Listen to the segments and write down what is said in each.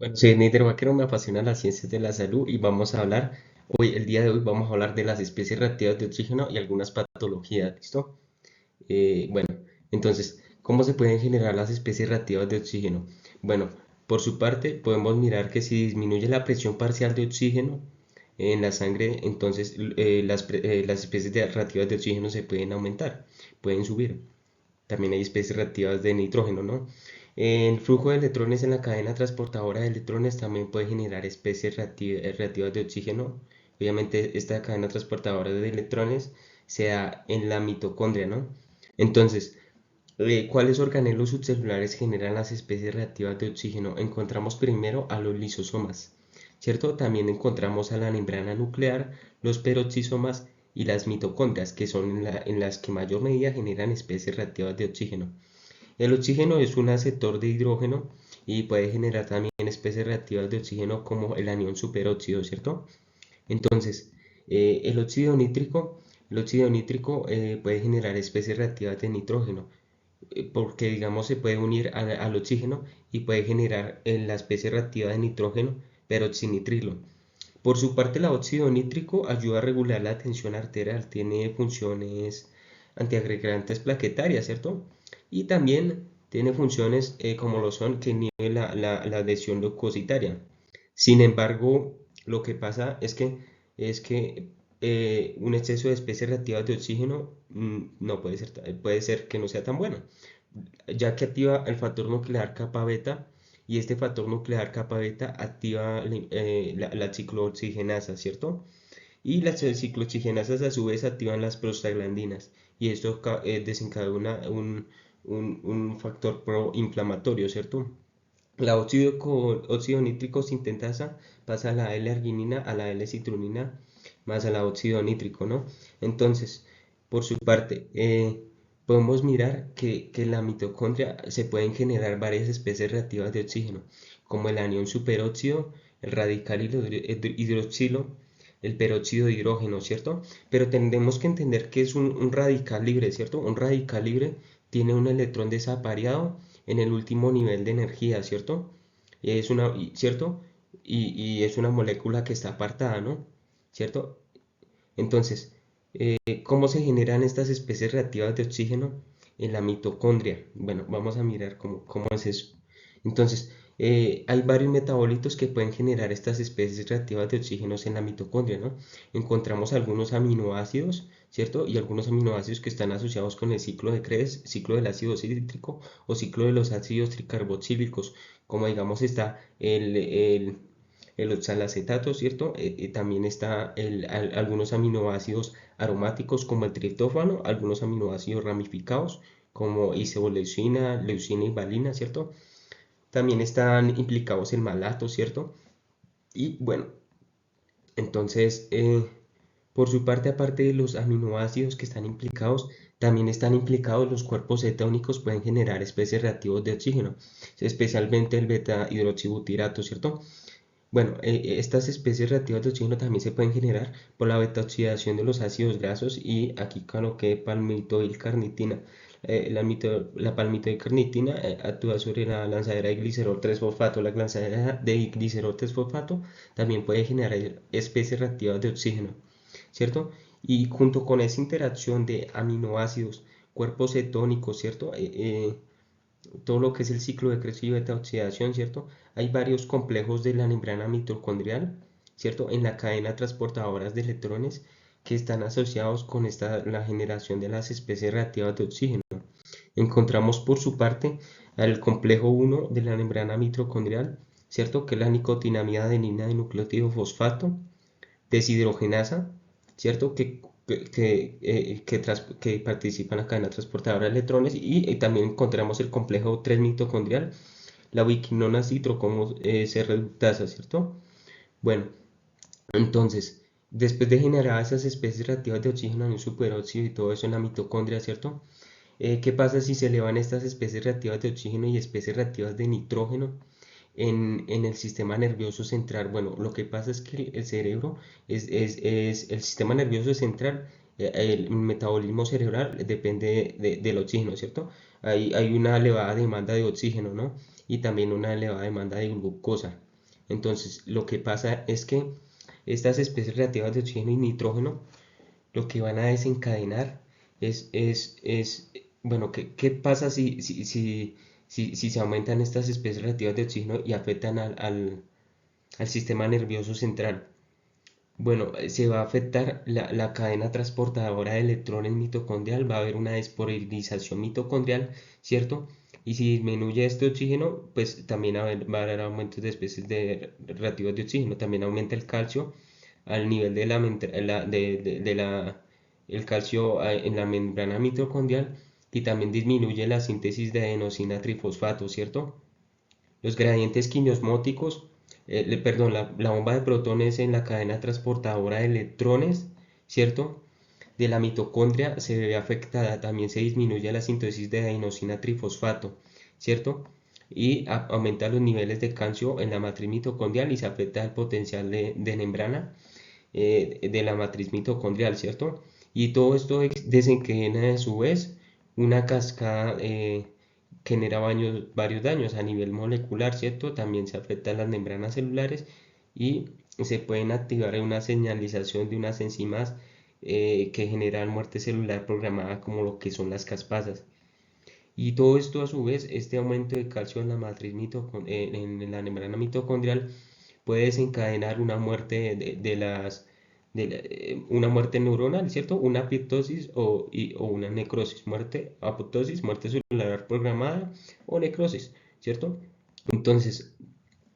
Bueno, soy Neider Vaquero, me apasiona las ciencias de la salud y el día de hoy vamos a hablar de las especies reactivas de oxígeno y algunas patologías, ¿listo? Bueno, entonces, ¿cómo se pueden generar las especies reactivas de oxígeno? Bueno, por su parte, podemos mirar que si disminuye la presión parcial de oxígeno en la sangre, entonces las especies reactivas de oxígeno se pueden aumentar, pueden subir. También hay especies reactivas de nitrógeno, ¿no? El flujo de electrones en la cadena transportadora de electrones también puede generar especies reactivas de oxígeno. Obviamente esta cadena transportadora de electrones se da en la mitocondria, ¿no? Entonces, ¿cuáles organelos subcelulares generan las especies reactivas de oxígeno? Encontramos primero a los lisosomas, ¿cierto? También encontramos a la membrana nuclear, los peroxisomas y las mitocondrias, que son en las que mayor medida generan especies reactivas de oxígeno. El oxígeno es un aceptor de hidrógeno y puede generar también especies reactivas de oxígeno como el anión superóxido, ¿cierto? Entonces, el óxido nítrico, puede generar especies reactivas de nitrógeno, porque digamos se puede unir al oxígeno y puede generar la especie reactiva de nitrógeno, pero sin nitrilo. Por su parte, el óxido nítrico ayuda a regular la tensión arterial, tiene funciones antiagregantes plaquetarias, ¿cierto? Y también tiene funciones como lo son que inhibe la adhesión leucocitaria. Sin embargo, lo que pasa es que un exceso de especies reactivas de oxígeno no puede ser, puede ser que no sea tan bueno, ya que activa el factor nuclear kappa beta y este factor nuclear kappa beta activa la ciclooxigenasa, ¿cierto? Y las ciclooxigenasas a su vez activan las prostaglandinas y esto desencadena un factor proinflamatorio, ¿cierto? La óxido nítrico sintentasa pasa a la L-arginina a la L-citronina más a la óxido nítrico, ¿no? Entonces, por su parte, podemos mirar que en la mitocondria se pueden generar varias especies reactivas de oxígeno, como el anión superóxido, el radical hidroxilo, el peróxido de hidrógeno, ¿cierto? Pero tenemos que entender que es un radical libre, ¿cierto? Un radical libre tiene un electrón desapareado en el último nivel de energía, ¿cierto? ¿Cierto? Y es una molécula que está apartada, ¿no? ¿Cierto? Entonces, ¿cómo se generan estas especies reactivas de oxígeno en la mitocondria? Bueno, vamos a mirar cómo es eso. Entonces, hay varios metabolitos que pueden generar estas especies reactivas de oxígenos en la mitocondria, ¿no? Encontramos algunos aminoácidos, ¿cierto? Y algunos aminoácidos que están asociados con el ciclo de Krebs, ciclo del ácido cítrico o ciclo de los ácidos tricarboxílicos, como digamos está el oxalacetato, ¿cierto? También está algunos aminoácidos aromáticos como el triptófano, algunos aminoácidos ramificados como isoleucina, leucina y valina, ¿cierto? También están implicados el malato, ¿cierto? Y bueno, entonces, por su parte, aparte de los aminoácidos que están implicados, también están implicados los cuerpos cetónicos, pueden generar especies reactivos de oxígeno, especialmente el beta hidroxibutirato, ¿cierto? Bueno, estas especies reactivas de oxígeno también se pueden generar por la beta-oxidación de los ácidos grasos y aquí coloqué palmitoilcarnitina. La palmitoilcarnitina actúa sobre la lanzadera de glicerol 3-fosfato. La lanzadera de glicerol 3-fosfato también puede generar especies reactivas de oxígeno, ¿cierto? Y junto con esa interacción de aminoácidos, cuerpos cetónicos, ¿cierto? Todo lo que es el ciclo de crecimiento y beta oxidación, ¿cierto? Hay varios complejos de la membrana mitocondrial, ¿cierto? En la cadena transportadoras de electrones que están asociados con la generación de las especies reactivas de oxígeno. Encontramos por su parte al complejo 1 de la membrana mitocondrial, ¿cierto? Que es la nicotinamida adenina de nucleótido fosfato, deshidrogenasa, ¿cierto? Que participa en la cadena transportadora de electrones y también encontramos el complejo 3 mitocondrial, la ubiquinona citrocomo C reductasa, ¿cierto? Bueno, entonces, después de generar esas especies reactivas de oxígeno, un superóxido y todo eso en la mitocondria, ¿cierto? ¿Qué pasa si se elevan estas especies reactivas de oxígeno y especies reactivas de nitrógeno en el sistema nervioso central? Bueno, lo que pasa es que el cerebro es el sistema nervioso central, el metabolismo cerebral depende del oxígeno, ¿cierto? Hay una elevada demanda de oxígeno, ¿no? Y también una elevada demanda de glucosa. Entonces, lo que pasa es que estas especies reactivas de oxígeno y nitrógeno lo que van a desencadenar bueno, ¿qué pasa si se aumentan estas especies reactivas de oxígeno y afectan al sistema nervioso central? Bueno, se va a afectar la cadena transportadora de electrones mitocondrial, va a haber una despolarización mitocondrial, ¿cierto? Y si disminuye este oxígeno, pues también va a haber aumentos de especies reactivas de oxígeno, también aumenta el calcio al nivel el calcio en la membrana mitocondrial y también disminuye la síntesis de adenosina trifosfato, ¿cierto? Los gradientes quimiosmóticos, perdón, la bomba de protones en la cadena transportadora de electrones, ¿cierto? De la mitocondria se ve afectada, también se disminuye la síntesis de adenosina trifosfato, ¿cierto? Y aumenta los niveles de calcio en la matriz mitocondrial y se afecta el potencial de membrana de la matriz mitocondrial, ¿cierto? Y todo esto desencadena a su vez una cascada que genera varios daños a nivel molecular, ¿cierto? También se afectan las membranas celulares y se pueden activar una señalización de unas enzimas que generan muerte celular programada como lo que son las caspasas. Y todo esto a su vez, este aumento de calcio en la matriz en la membrana mitocondrial puede desencadenar una muerte una muerte neuronal, ¿cierto? Una apoptosis o una necrosis, muerte celular programada o necrosis, ¿cierto? Entonces,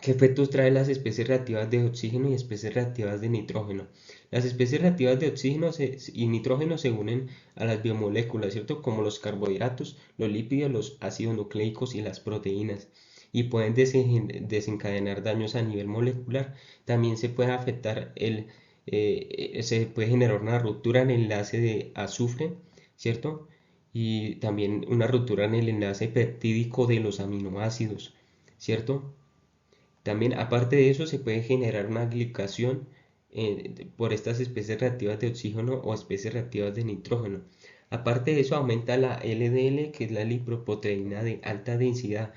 ¿qué efectos traen las especies reactivas de oxígeno y especies reactivas de nitrógeno? Las especies reactivas de oxígeno y nitrógeno se unen a las biomoléculas, ¿cierto? Como los carbohidratos, los lípidos, los ácidos nucleicos y las proteínas. Y pueden desencadenar daños a nivel molecular. También se puede afectar se puede generar una ruptura en el enlace de azufre, ¿cierto? Y también una ruptura en el enlace peptídico de los aminoácidos, ¿cierto? También, aparte de eso, se puede generar una glicación por estas especies reactivas de oxígeno o especies reactivas de nitrógeno. Aparte de eso, aumenta la LDL, que es la lipoproteína de alta densidad,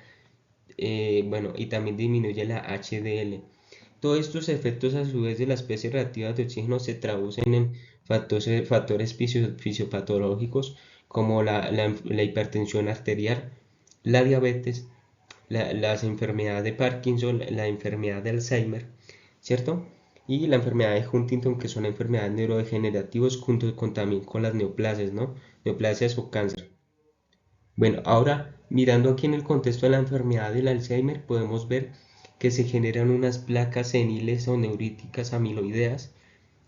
bueno, y también disminuye la HDL. Todos estos efectos a su vez de las especies reactivas de oxígeno se traducen en factores fisiopatológicos como la hipertensión arterial, la diabetes, las enfermedades de Parkinson, la enfermedad de Alzheimer, ¿cierto? Y la enfermedad de Huntington, que son enfermedades neurodegenerativas junto con también con las neoplasias, ¿no? Neoplasias o cáncer. Bueno, ahora mirando aquí en el contexto de la enfermedad del Alzheimer, podemos ver que se generan unas placas seniles o neuríticas amiloideas,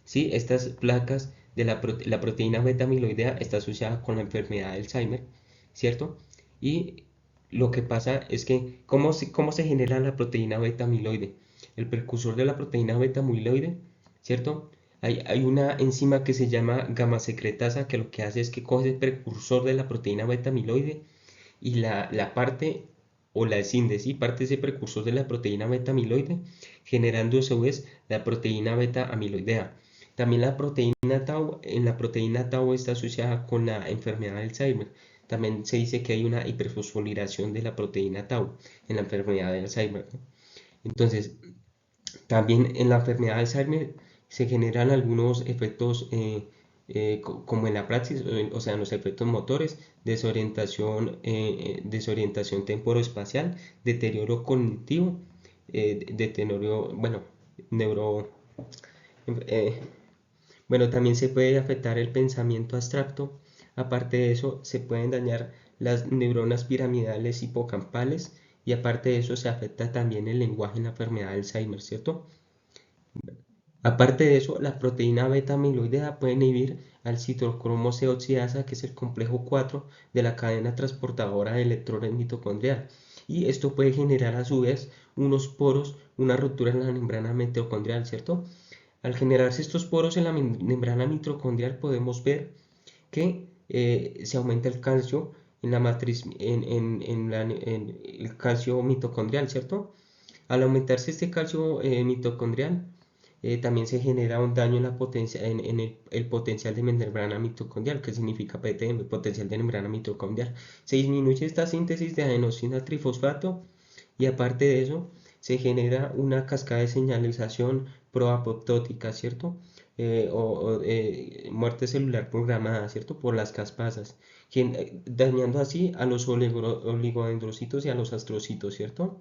¿sí? Estas placas de la proteína beta amiloidea está asociada con la enfermedad de Alzheimer, ¿cierto? Y lo que pasa es que, cómo se genera la proteína beta amiloide? El precursor de la proteína beta amiloide, ¿cierto? Hay una enzima que se llama gamma secretasa que lo que hace es que coge el precursor de la proteína beta amiloide y la parte o la escinde, ¿sí? Parte de ese precursor de la proteína beta amiloide, generando a su vez la proteína beta amiloidea. También la proteína tau, en la proteína tau está asociada con la enfermedad de Alzheimer. También se dice que hay una hiperfosforilación de la proteína tau en la enfermedad de Alzheimer, ¿no? Entonces, también en la enfermedad de Alzheimer se generan algunos efectos como en la praxis, o sea, en los efectos motores, desorientación temporoespacial, deterioro cognitivo, deterioro, bueno, neuro, eh, bueno, también se puede afectar el pensamiento abstracto. Aparte de eso, se pueden dañar las neuronas piramidales hipocampales y aparte de eso se afecta también el lenguaje en la enfermedad de Alzheimer, ¿cierto? Aparte de eso, la proteína beta amiloidea puede inhibir al citocromo C oxidasa, que es el complejo 4 de la cadena transportadora de electrones mitocondrial. Y esto puede generar a su vez unos poros, una ruptura en la membrana mitocondrial, ¿cierto? Al generarse estos poros en la membrana mitocondrial podemos ver que se aumenta el calcio en la matriz, en el calcio mitocondrial, ¿cierto? Al aumentarse este calcio mitocondrial, también se genera un daño en, la potencia, en el potencial de membrana mitocondrial, que significa PTM, potencial de membrana mitocondrial. Se disminuye esta síntesis de adenosina trifosfato y aparte de eso, se genera una cascada de señalización proapoptótica, ¿cierto? Muerte celular programada, ¿cierto? Por las caspasas, dañando así a los oligodendrocitos y a los astrocitos, ¿cierto?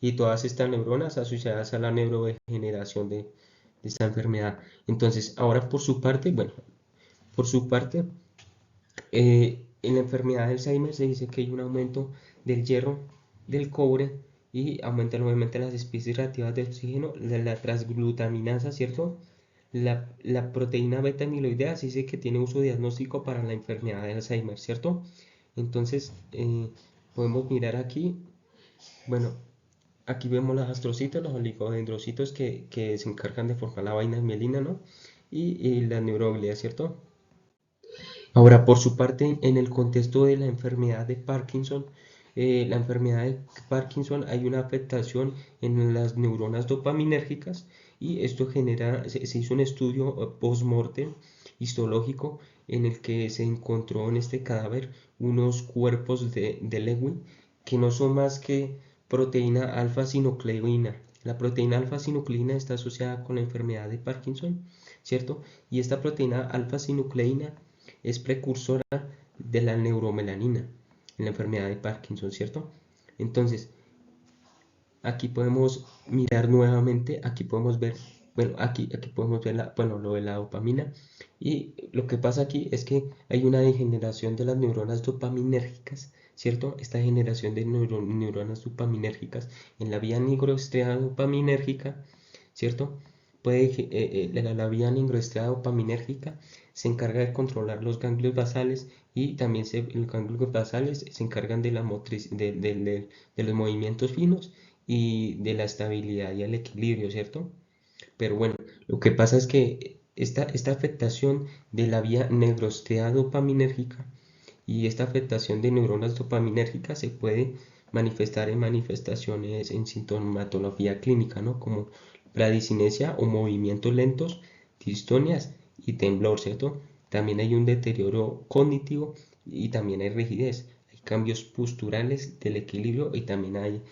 Y todas estas neuronas asociadas a la neurodegeneración de esta enfermedad. Entonces, ahora por su parte, bueno, por su parte, en la enfermedad de Alzheimer se dice que hay un aumento del hierro, del cobre y aumentan obviamente las especies reactivas de oxígeno, la transglutaminasa, ¿cierto? La proteína beta amiloidea se dice que tiene uso diagnóstico para la enfermedad de Alzheimer, ¿cierto? Entonces, podemos mirar aquí, bueno, aquí vemos los astrocitos, los oligodendrocitos que se encargan de formar la vaina mielina, ¿no? Y la neuroglia, ¿cierto? Ahora, por su parte, en el contexto de la enfermedad de Parkinson, la enfermedad de Parkinson hay una afectación en las neuronas dopaminérgicas y esto genera, se hizo un estudio post-mortem histológico en el que se encontró en este cadáver unos cuerpos de Lewy que no son más que proteína alfa-sinucleína. La proteína alfa-sinucleína está asociada con la enfermedad de Parkinson, ¿cierto? Y esta proteína alfa-sinucleína es precursora de la neuromelanina en la enfermedad de Parkinson, ¿cierto? Entonces, aquí podemos mirar nuevamente, aquí podemos ver, bueno, aquí podemos ver bueno, lo de la dopamina y lo que pasa aquí es que hay una degeneración de las neuronas dopaminérgicas, ¿cierto? Esta generación de neuronas dopaminérgicas en la vía nigroestriada dopaminérgica, ¿cierto? La vía nigroestriada dopaminérgica se encarga de controlar los ganglios basales y también los ganglios basales se encargan de la motriz, de los movimientos finos y de la estabilidad y el equilibrio, ¿cierto? Pero bueno, lo que pasa es que esta afectación de la vía neurostea dopaminérgica y esta afectación de neuronas dopaminérgicas se puede manifestar en manifestaciones en sintomatología clínica, ¿no? Como bradicinesia o movimientos lentos, distonias y temblor, ¿cierto? También hay un deterioro cognitivo y también hay rigidez, hay cambios posturales del equilibrio y también hay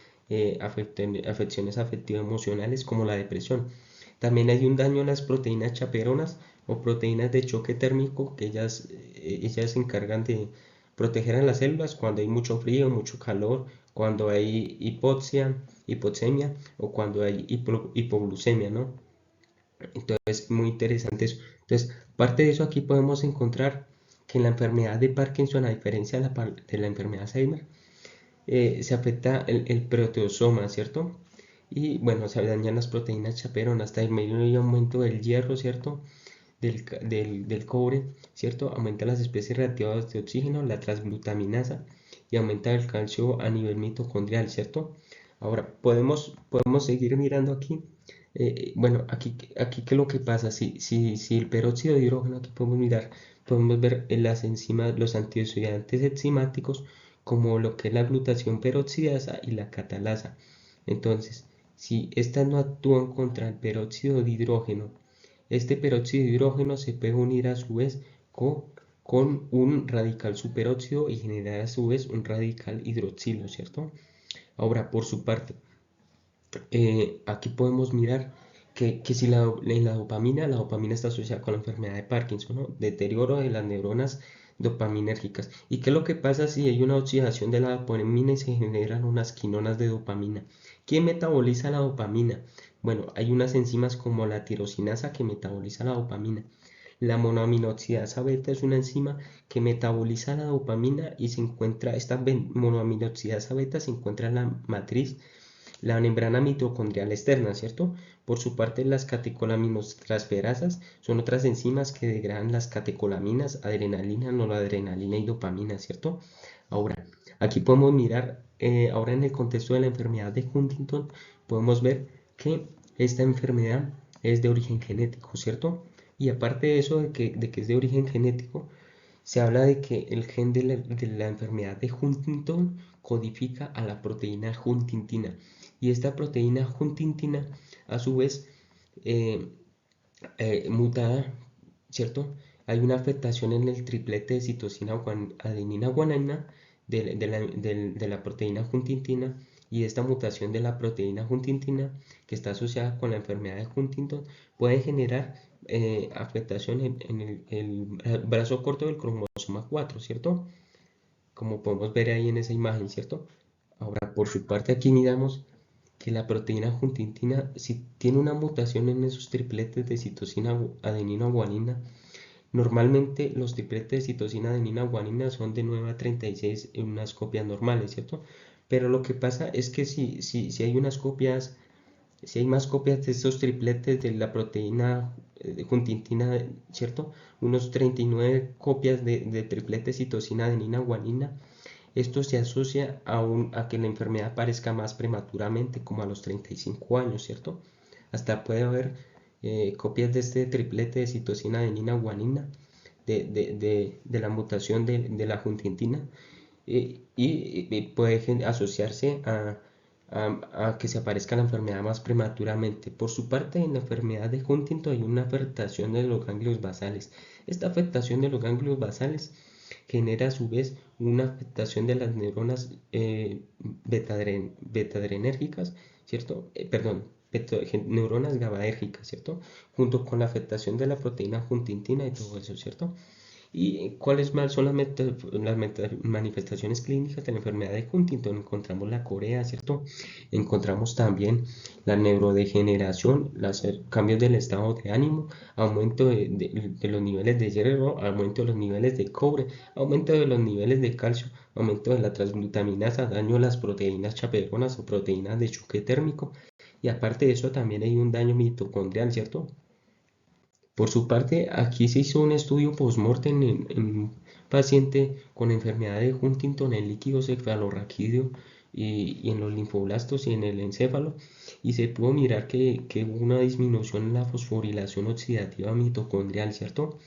afecciones afectivas emocionales como la depresión. También hay un daño en las proteínas chaperonas o proteínas de choque térmico que ellas se encargan de proteger a las células cuando hay mucho frío, mucho calor, cuando hay hipoxemia o cuando hay hipoglucemia, ¿no? Entonces, muy interesante eso. Entonces, parte de eso aquí podemos encontrar que en la enfermedad de Parkinson, a diferencia de la enfermedad de Alzheimer, se afecta el proteosoma, ¿cierto? Y bueno, se dañan las proteínas chaperonas, también hay aumento del hierro, ¿cierto? Del cobre, ¿cierto? Aumenta las especies reactivas de oxígeno, la transglutaminasa y aumenta el calcio a nivel mitocondrial, ¿cierto? Ahora, podemos seguir mirando aquí. Bueno, aquí qué es lo que pasa, si el peróxido de hidrógeno, aquí podemos mirar, podemos ver en las enzimas, los antioxidantes enzimáticos, como lo que es la glutación peroxidasa y la catalasa. Entonces, si estas no actúan contra el peróxido de hidrógeno, este peróxido de hidrógeno se puede unir a su vez con un radical superóxido y generar a su vez un radical hidroxilo, ¿cierto? Ahora, por su parte, aquí podemos mirar que si en la dopamina está asociada con la enfermedad de Parkinson, ¿no? Deterioro de las neuronas dopaminérgicas. ¿Y qué es lo que pasa si hay una oxidación de la dopamina y se generan unas quinonas de dopamina? ¿Quién metaboliza la dopamina? Bueno, hay unas enzimas como la tirosinasa que metaboliza la dopamina. La monoaminoxidasa beta es una enzima que metaboliza la dopamina y esta monoaminoxidasa beta se encuentra en la matriz, la membrana mitocondrial externa, ¿cierto? Por su parte, las catecolaminostransferasas son otras enzimas que degradan las catecolaminas, adrenalina, noradrenalina y dopamina, ¿cierto? Ahora, aquí podemos mirar, ahora en el contexto de la enfermedad de Huntington, podemos ver que esta enfermedad es de origen genético, ¿cierto? Y aparte de eso, de que es de origen genético, se habla de que el gen de la enfermedad de Huntington codifica a la proteína huntingtina y esta proteína huntingtina a su vez eh, mutada, ¿cierto? Hay una afectación en el triplete de citosina, adenina, guanina de la proteína huntingtina y esta mutación de la proteína huntingtina que está asociada con la enfermedad de Huntington puede generar afectación en el brazo corto del cromosoma 4, ¿cierto? Como podemos ver ahí en esa imagen, ¿cierto? Ahora, por su parte, aquí miramos que la proteína huntingtina, si tiene una mutación en esos tripletes de citosina, adenina, guanina, normalmente los tripletes de citosina, adenina, guanina son de 9 a 36 en unas copias normales, ¿cierto? Pero lo que pasa es que si hay unas copias, si hay más copias de estos tripletes de la proteína huntingtina, ¿cierto? Unos 39 copias de tripletes citosina, adenina, guanina, esto se asocia a que la enfermedad aparezca más prematuramente, como a los 35 años, ¿cierto? Hasta puede haber copias de este triplete de citosina, adenina, guanina, de la mutación de la huntingtina, y puede asociarse a que se aparezca la enfermedad más prematuramente. Por su parte, en la enfermedad de Huntington hay una afectación de los ganglios basales. Esta afectación de los ganglios basales genera a su vez una afectación de las neuronas beta-adrenérgicas, ¿cierto? Perdón, neuronas GABAérgicas, ¿cierto? Junto con la afectación de la proteína huntingtina y todo eso, ¿cierto? ¿Y cuáles más son las manifestaciones clínicas de la enfermedad de Huntington? Encontramos la corea, ¿cierto? Encontramos también la neurodegeneración, los cambios del estado de ánimo, aumento de los niveles de hierro, aumento de los niveles de cobre, aumento de los niveles de calcio, aumento de la transglutaminasa, daño a las proteínas chaperonas o proteínas de choque térmico. Y aparte de eso también hay un daño mitocondrial, ¿cierto? Por su parte, aquí se hizo un estudio post-mortem en un paciente con enfermedad de Huntington en líquido cefalorraquídeo y en los linfoblastos y en el encéfalo, y se pudo mirar que hubo una disminución en la fosforilación oxidativa mitocondrial, ¿cierto?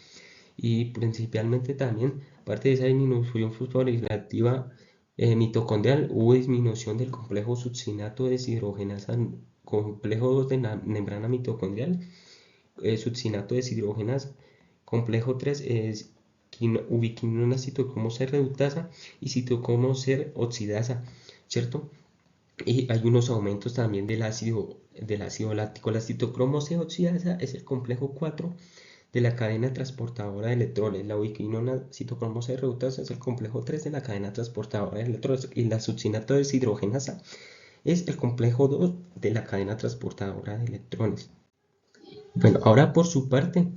Y principalmente también, aparte de esa disminución fosforilativa mitocondrial, hubo disminución del complejo succinato deshidrogenasa, complejo 2 de la membrana mitocondrial, succinato deshidrogenasa. Complejo 3 es ubiquinona citocromo C reductasa y citocromo C oxidasa, ¿cierto? Y hay unos aumentos también del ácido láctico. La citocromo C oxidasa es el complejo 4 de la cadena transportadora de electrones. La ubiquinona citocromo C reductasa es el complejo 3 de la cadena transportadora de electrones. Y la succinato deshidrogenasa es el complejo 2 de la cadena transportadora de electrones. Bueno, ahora por su parte,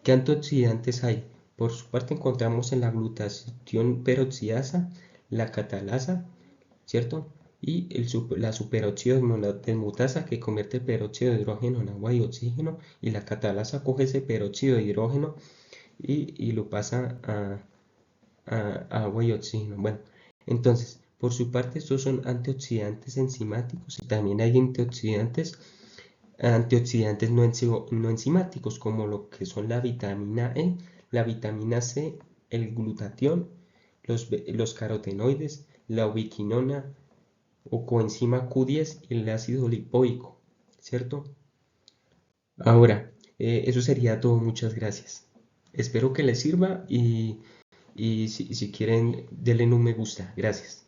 ¿qué antioxidantes hay? Por su parte encontramos en la glutatión peroxidasa, la catalasa, ¿cierto? Y la superóxido desmutasa que convierte el peróxido de hidrógeno en agua y oxígeno, y la catalasa coge ese peróxido de hidrógeno y lo pasa a agua y oxígeno. Bueno, entonces, por su parte, estos son antioxidantes enzimáticos y también hay antioxidantes no enzimáticos, como lo que son la vitamina E, la vitamina C, el glutatión, los carotenoides, la ubiquinona o coenzima Q10 y el ácido lipoico, ¿cierto? Ahora, eso sería todo, muchas gracias. Espero que les sirva y si quieren, denle un me gusta. Gracias.